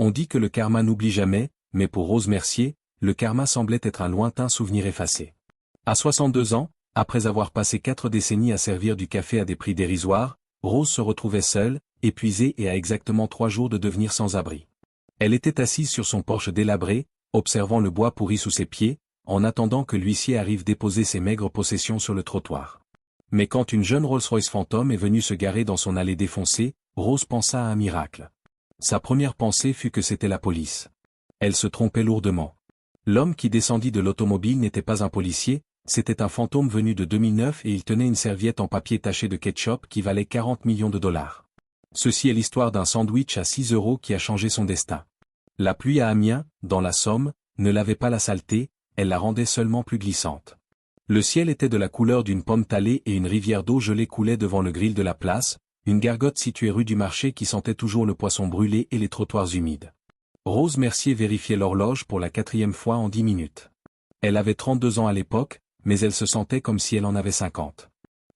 On dit que le karma n'oublie jamais, mais pour Rose Mercier, le karma semblait être un lointain souvenir effacé. À 62 ans, après avoir passé 4 décennies à servir du café à des prix dérisoires, Rose se retrouvait seule, épuisée et à exactement 3 jours de devenir sans abri. Elle était assise sur son porche délabré, observant le bois pourri sous ses pieds, en attendant que l'huissier arrive déposer ses maigres possessions sur le trottoir. Mais quand une jeune Rolls-Royce fantôme est venue se garer dans son allée défoncée, Rose pensa à un miracle. Sa première pensée fut que c'était la police. Elle se trompait lourdement. L'homme qui descendit de l'automobile n'était pas un policier, c'était un fantôme venu de 2009 et il tenait une serviette en papier taché de ketchup qui valait 40 millions de dollars. Ceci est l'histoire d'un sandwich à 6 € qui a changé son destin. La pluie à Amiens, dans la Somme, ne lavait pas la saleté, elle la rendait seulement plus glissante. Le ciel était de la couleur d'une pomme talée et une rivière d'eau gelée coulait devant le grill de la place, une gargote située rue du Marché qui sentait toujours le poisson brûlé et les trottoirs humides. Rose Mercier vérifiait l'horloge pour la 4e fois en 10 minutes. Elle avait 32 ans à l'époque, mais elle se sentait comme si elle en avait 50.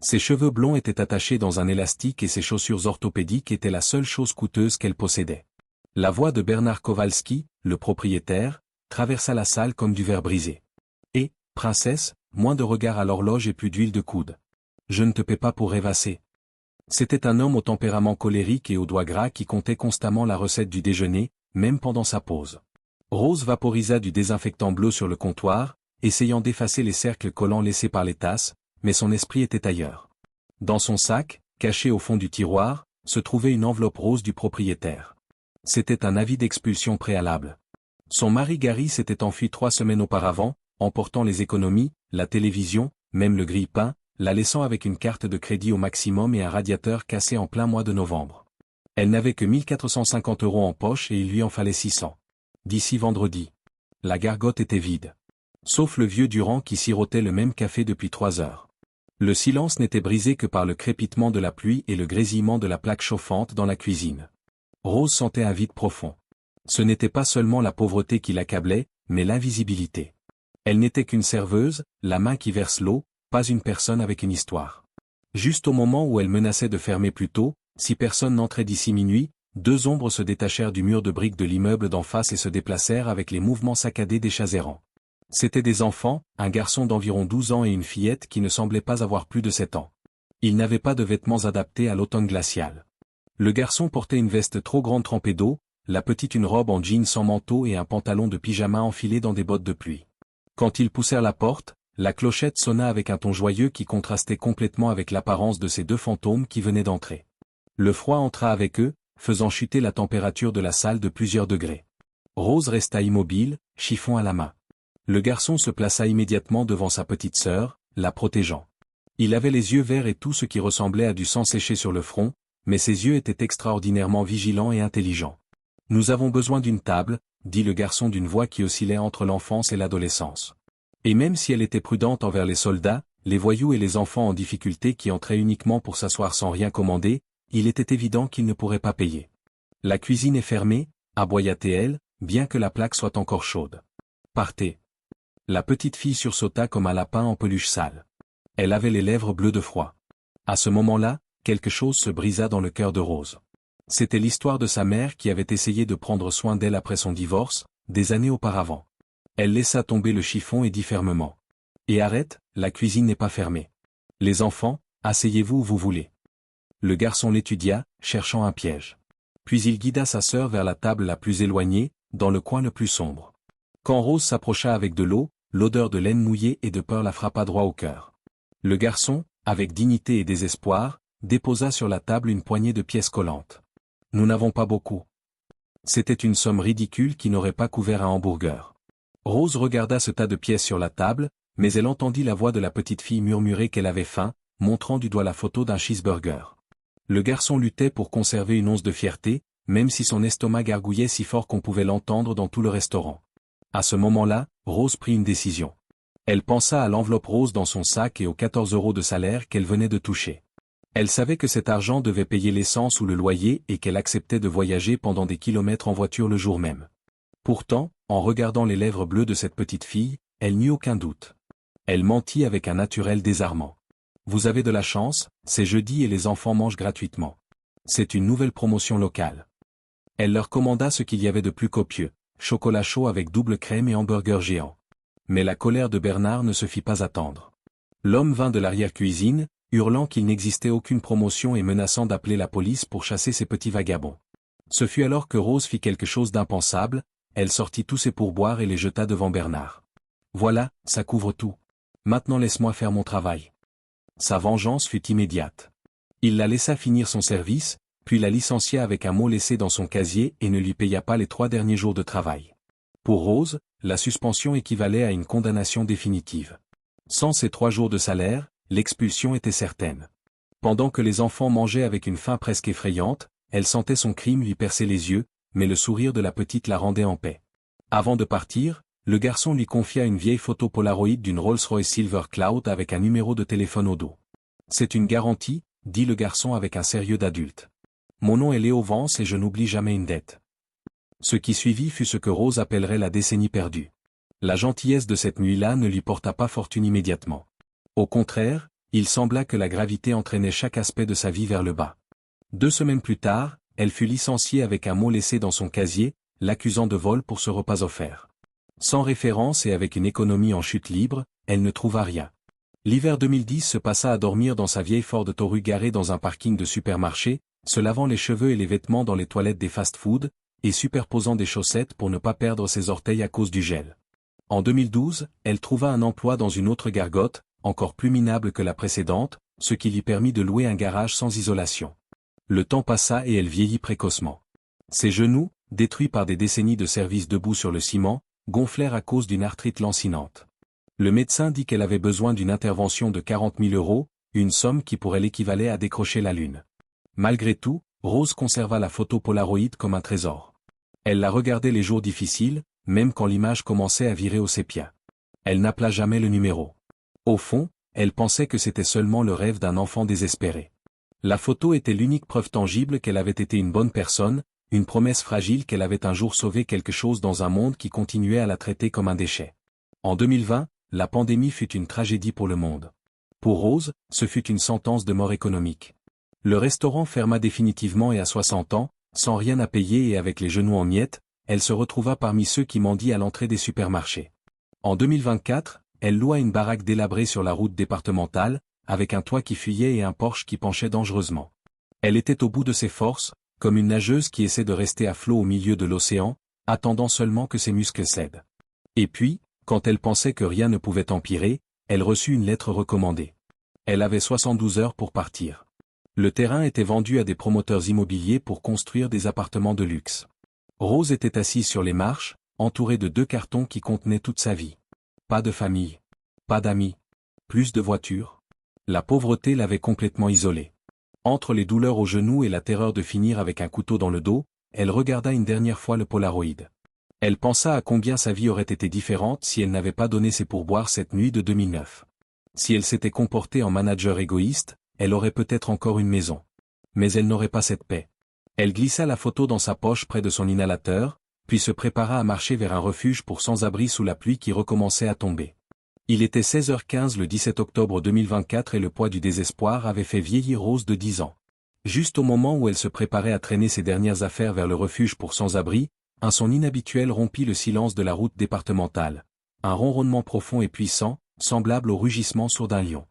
Ses cheveux blonds étaient attachés dans un élastique et ses chaussures orthopédiques étaient la seule chose coûteuse qu'elle possédait. La voix de Bernard Kowalski, le propriétaire, traversa la salle comme du verre brisé. « Et, princesse, moins de regard à l'horloge et plus d'huile de coude. Je ne te paie pas pour rêvasser. » C'était un homme au tempérament colérique et aux doigts gras qui comptait constamment la recette du déjeuner, même pendant sa pause. Rose vaporisa du désinfectant bleu sur le comptoir, essayant d'effacer les cercles collants laissés par les tasses, mais son esprit était ailleurs. Dans son sac, caché au fond du tiroir, se trouvait une enveloppe rose du propriétaire. C'était un avis d'expulsion préalable. Son mari Gary s'était enfui 3 semaines auparavant, emportant les économies, la télévision, même le grille-pain, la laissant avec une carte de crédit au maximum et un radiateur cassé en plein mois de novembre. Elle n'avait que 1450 € en poche et il lui en fallait 600. D'ici vendredi. La gargote était vide. Sauf le vieux Durand qui sirotait le même café depuis 3 heures. Le silence n'était brisé que par le crépitement de la pluie et le grésillement de la plaque chauffante dans la cuisine. Rose sentait un vide profond. Ce n'était pas seulement la pauvreté qui l'accablait, mais l'invisibilité. Elle n'était qu'une serveuse, la main qui verse l'eau, pas une personne avec une histoire. Juste au moment où elle menaçait de fermer plus tôt, si personne n'entrait d'ici minuit, 2 ombres se détachèrent du mur de briques de l'immeuble d'en face et se déplacèrent avec les mouvements saccadés des chats errants. C'étaient des enfants, un garçon d'environ 12 ans et une fillette qui ne semblait pas avoir plus de 7 ans. Ils n'avaient pas de vêtements adaptés à l'automne glacial. Le garçon portait une veste trop grande trempée d'eau, la petite une robe en jean sans manteau et un pantalon de pyjama enfilé dans des bottes de pluie. Quand ils poussèrent la porte, la clochette sonna avec un ton joyeux qui contrastait complètement avec l'apparence de ces 2 fantômes qui venaient d'entrer. Le froid entra avec eux, faisant chuter la température de la salle de plusieurs degrés. Rose resta immobile, chiffon à la main. Le garçon se plaça immédiatement devant sa petite sœur, la protégeant. Il avait les yeux verts et tout ce qui ressemblait à du sang séché sur le front, mais ses yeux étaient extraordinairement vigilants et intelligents. « Nous avons besoin d'une table », dit le garçon d'une voix qui oscillait entre l'enfance et l'adolescence. Et même si elle était prudente envers les soldats, les voyous et les enfants en difficulté qui entraient uniquement pour s'asseoir sans rien commander, il était évident qu'ils ne pourraient pas payer. « La cuisine est fermée », aboya-t-elle, bien que la plaque soit encore chaude. « Partez. » La petite fille sursauta comme un lapin en peluche sale. Elle avait les lèvres bleues de froid. À ce moment-là, quelque chose se brisa dans le cœur de Rose. C'était l'histoire de sa mère qui avait essayé de prendre soin d'elle après son divorce, des années auparavant. Elle laissa tomber le chiffon et dit fermement. « Et arrête, la cuisine n'est pas fermée. Les enfants, asseyez-vous où vous voulez. » Le garçon l'étudia, cherchant un piège. Puis il guida sa sœur vers la table la plus éloignée, dans le coin le plus sombre. Quand Rose s'approcha avec de l'eau, l'odeur de laine mouillée et de peur la frappa droit au cœur. Le garçon, avec dignité et désespoir, déposa sur la table une poignée de pièces collantes. « Nous n'avons pas beaucoup. » C'était une somme ridicule qui n'aurait pas couvert un hamburger. Rose regarda ce tas de pièces sur la table, mais elle entendit la voix de la petite fille murmurer qu'elle avait faim, montrant du doigt la photo d'un cheeseburger. Le garçon luttait pour conserver une once de fierté, même si son estomac gargouillait si fort qu'on pouvait l'entendre dans tout le restaurant. À ce moment-là, Rose prit une décision. Elle pensa à l'enveloppe rose dans son sac et aux 14 € de salaire qu'elle venait de toucher. Elle savait que cet argent devait payer l'essence ou le loyer et qu'elle acceptait de voyager pendant des kilomètres en voiture le jour même. Pourtant, en regardant les lèvres bleues de cette petite fille, elle n'eut aucun doute. Elle mentit avec un naturel désarmant. « Vous avez de la chance, c'est jeudi et les enfants mangent gratuitement. C'est une nouvelle promotion locale. » Elle leur commanda ce qu'il y avait de plus copieux, chocolat chaud avec double crème et hamburger géant. Mais la colère de Bernard ne se fit pas attendre. L'homme vint de l'arrière-cuisine, hurlant qu'il n'existait aucune promotion et menaçant d'appeler la police pour chasser ces petits vagabonds. Ce fut alors que Rose fit quelque chose d'impensable, elle sortit tous ses pourboires et les jeta devant Bernard. Voilà, ça couvre tout. Maintenant laisse-moi faire mon travail. Sa vengeance fut immédiate. Il la laissa finir son service, puis la licencia avec un mot laissé dans son casier et ne lui paya pas les 3 derniers jours de travail. Pour Rose, la suspension équivalait à une condamnation définitive. Sans ces 3 jours de salaire, l'expulsion était certaine. Pendant que les enfants mangeaient avec une faim presque effrayante, elle sentait son crime lui percer les yeux, mais le sourire de la petite la rendait en paix. Avant de partir, le garçon lui confia une vieille photo Polaroid d'une Rolls-Royce Silver Cloud avec un numéro de téléphone au dos. C'est une garantie, dit le garçon avec un sérieux d'adulte. Mon nom est Léo Vance et je n'oublie jamais une dette. Ce qui suivit fut ce que Rose appellerait la décennie perdue. La gentillesse de cette nuit-là ne lui porta pas fortune immédiatement. Au contraire, il sembla que la gravité entraînait chaque aspect de sa vie vers le bas. 2 semaines plus tard, elle fut licenciée avec un mot laissé dans son casier, l'accusant de vol pour ce repas offert. Sans référence et avec une économie en chute libre, elle ne trouva rien. L'hiver 2010 se passa à dormir dans sa vieille Ford Taurus garée dans un parking de supermarché, se lavant les cheveux et les vêtements dans les toilettes des fast-food, et superposant des chaussettes pour ne pas perdre ses orteils à cause du gel. En 2012, elle trouva un emploi dans une autre gargote, encore plus minable que la précédente, ce qui lui permit de louer un garage sans isolation. Le temps passa et elle vieillit précocement. Ses genoux, détruits par des décennies de service debout sur le ciment, gonflèrent à cause d'une arthrite lancinante. Le médecin dit qu'elle avait besoin d'une intervention de 40 000 €, une somme qui pourrait l'équivaler à décrocher la lune. Malgré tout, Rose conserva la photo Polaroid comme un trésor. Elle la regardait les jours difficiles, même quand l'image commençait à virer au sépia. Elle n'appela jamais le numéro. Au fond, elle pensait que c'était seulement le rêve d'un enfant désespéré. La photo était l'unique preuve tangible qu'elle avait été une bonne personne, une promesse fragile qu'elle avait un jour sauvé quelque chose dans un monde qui continuait à la traiter comme un déchet. En 2020, la pandémie fut une tragédie pour le monde. Pour Rose, ce fut une sentence de mort économique. Le restaurant ferma définitivement et à 60 ans, sans rien à payer et avec les genoux en miettes, elle se retrouva parmi ceux qui mendient à l'entrée des supermarchés. En 2024, elle loua une baraque délabrée sur la route départementale, avec un toit qui fuyait et un Porsche qui penchait dangereusement. Elle était au bout de ses forces, comme une nageuse qui essaie de rester à flot au milieu de l'océan, attendant seulement que ses muscles cèdent. Et puis, quand elle pensait que rien ne pouvait empirer, elle reçut une lettre recommandée. Elle avait 72 heures pour partir. Le terrain était vendu à des promoteurs immobiliers pour construire des appartements de luxe. Rose était assise sur les marches, entourée de 2 cartons qui contenaient toute sa vie. Pas de famille. Pas d'amis. Plus de voitures. La pauvreté l'avait complètement isolée. Entre les douleurs aux genoux et la terreur de finir avec un couteau dans le dos, elle regarda une dernière fois le Polaroid. Elle pensa à combien sa vie aurait été différente si elle n'avait pas donné ses pourboires cette nuit de 2009. Si elle s'était comportée en manager égoïste, elle aurait peut-être encore une maison. Mais elle n'aurait pas cette paix. Elle glissa la photo dans sa poche près de son inhalateur, puis se prépara à marcher vers un refuge pour sans-abri sous la pluie qui recommençait à tomber. Il était 16h15 le 17 octobre 2024 et le poids du désespoir avait fait vieillir Rose de 10 ans. Juste au moment où elle se préparait à traîner ses dernières affaires vers le refuge pour sans-abri, un son inhabituel rompit le silence de la route départementale. Un ronronnement profond et puissant, semblable au rugissement sourd d'un lion.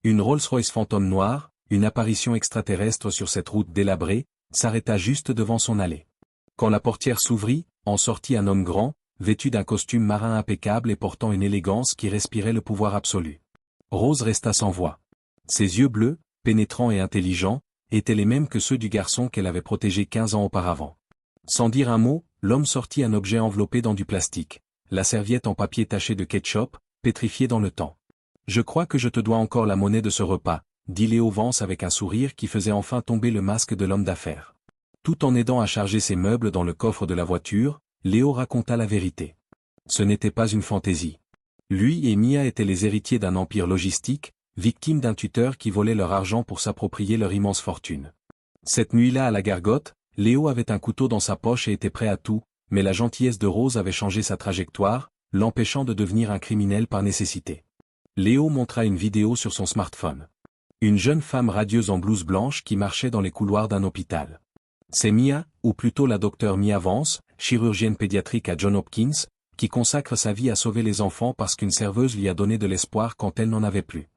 Une Rolls-Royce fantôme noire, une apparition extraterrestre sur cette route délabrée, s'arrêta juste devant son allée. Quand la portière s'ouvrit, en sortit un homme grand, vêtu d'un costume marin impeccable et portant une élégance qui respirait le pouvoir absolu. Rose resta sans voix. Ses yeux bleus, pénétrants et intelligents, étaient les mêmes que ceux du garçon qu'elle avait protégé 15 ans auparavant. Sans dire un mot, l'homme sortit un objet enveloppé dans du plastique, la serviette en papier taché de ketchup, pétrifiée dans le temps. « Je crois que je te dois encore la monnaie de ce repas », dit Léo Vance avec un sourire qui faisait enfin tomber le masque de l'homme d'affaires. Tout en aidant à charger ses meubles dans le coffre de la voiture, Léo raconta la vérité. Ce n'était pas une fantaisie. Lui et Mia étaient les héritiers d'un empire logistique, victimes d'un tuteur qui volait leur argent pour s'approprier leur immense fortune. Cette nuit-là à la gargote, Léo avait un couteau dans sa poche et était prêt à tout, mais la gentillesse de Rose avait changé sa trajectoire, l'empêchant de devenir un criminel par nécessité. Léo montra une vidéo sur son smartphone. Une jeune femme radieuse en blouse blanche qui marchait dans les couloirs d'un hôpital. C'est Mia, ou plutôt la docteure Mia Vance, chirurgienne pédiatrique à Johns Hopkins, qui consacre sa vie à sauver les enfants parce qu'une serveuse lui a donné de l'espoir quand elle n'en avait plus.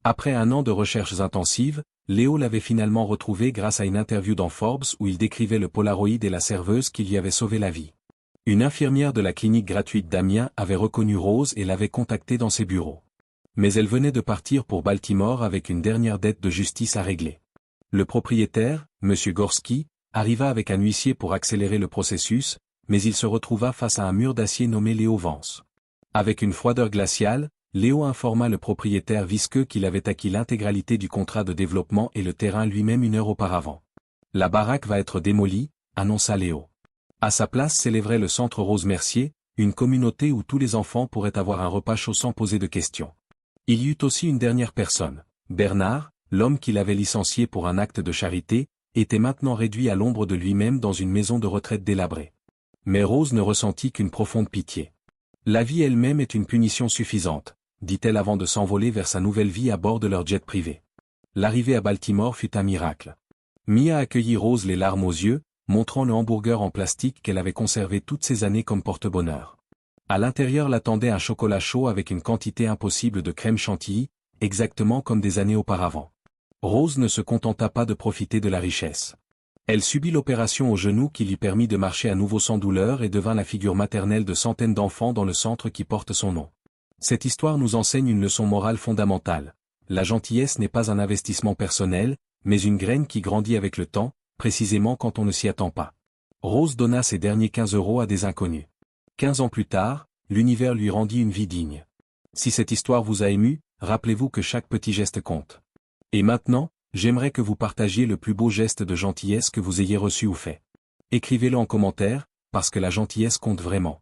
Après un an de recherches intensives, Léo l'avait finalement retrouvé grâce à une interview dans Forbes où il décrivait le Polaroid et la serveuse qui lui avait sauvé la vie. Une infirmière de la clinique gratuite d'Amiens avait reconnu Rose et l'avait contactée dans ses bureaux. Mais elle venait de partir pour Baltimore avec une dernière dette de justice à régler. Le propriétaire, M. Gorski, arriva avec un huissier pour accélérer le processus, mais il se retrouva face à un mur d'acier nommé Léo Vance. Avec une froideur glaciale, Léo informa le propriétaire visqueux qu'il avait acquis l'intégralité du contrat de développement et le terrain lui-même une heure auparavant. La baraque va être démolie, annonça Léo. À sa place s'élèverait le centre Rose Mercier, une communauté où tous les enfants pourraient avoir un repas chaud sans poser de questions. Il y eut aussi une dernière personne. Bernard, l'homme qu'il avait licencié pour un acte de charité, était maintenant réduit à l'ombre de lui-même dans une maison de retraite délabrée. Mais Rose ne ressentit qu'une profonde pitié. La vie elle-même est une punition suffisante, dit-elle avant de s'envoler vers sa nouvelle vie à bord de leur jet privé. L'arrivée à Baltimore fut un miracle. Mia accueillit Rose les larmes aux yeux, montrant le hamburger en plastique qu'elle avait conservé toutes ces années comme porte-bonheur. À l'intérieur l'attendait un chocolat chaud avec une quantité impossible de crème chantilly, exactement comme des années auparavant. Rose ne se contenta pas de profiter de la richesse. Elle subit l'opération au genou qui lui permit de marcher à nouveau sans douleur et devint la figure maternelle de centaines d'enfants dans le centre qui porte son nom. Cette histoire nous enseigne une leçon morale fondamentale. La gentillesse n'est pas un investissement personnel, mais une graine qui grandit avec le temps, précisément quand on ne s'y attend pas. Rose donna ses derniers 15 € à des inconnus. 15 ans plus tard, l'univers lui rendit une vie digne. Si cette histoire vous a ému, rappelez-vous que chaque petit geste compte. Et maintenant, j'aimerais que vous partagiez le plus beau geste de gentillesse que vous ayez reçu ou fait. Écrivez-le en commentaire, parce que la gentillesse compte vraiment.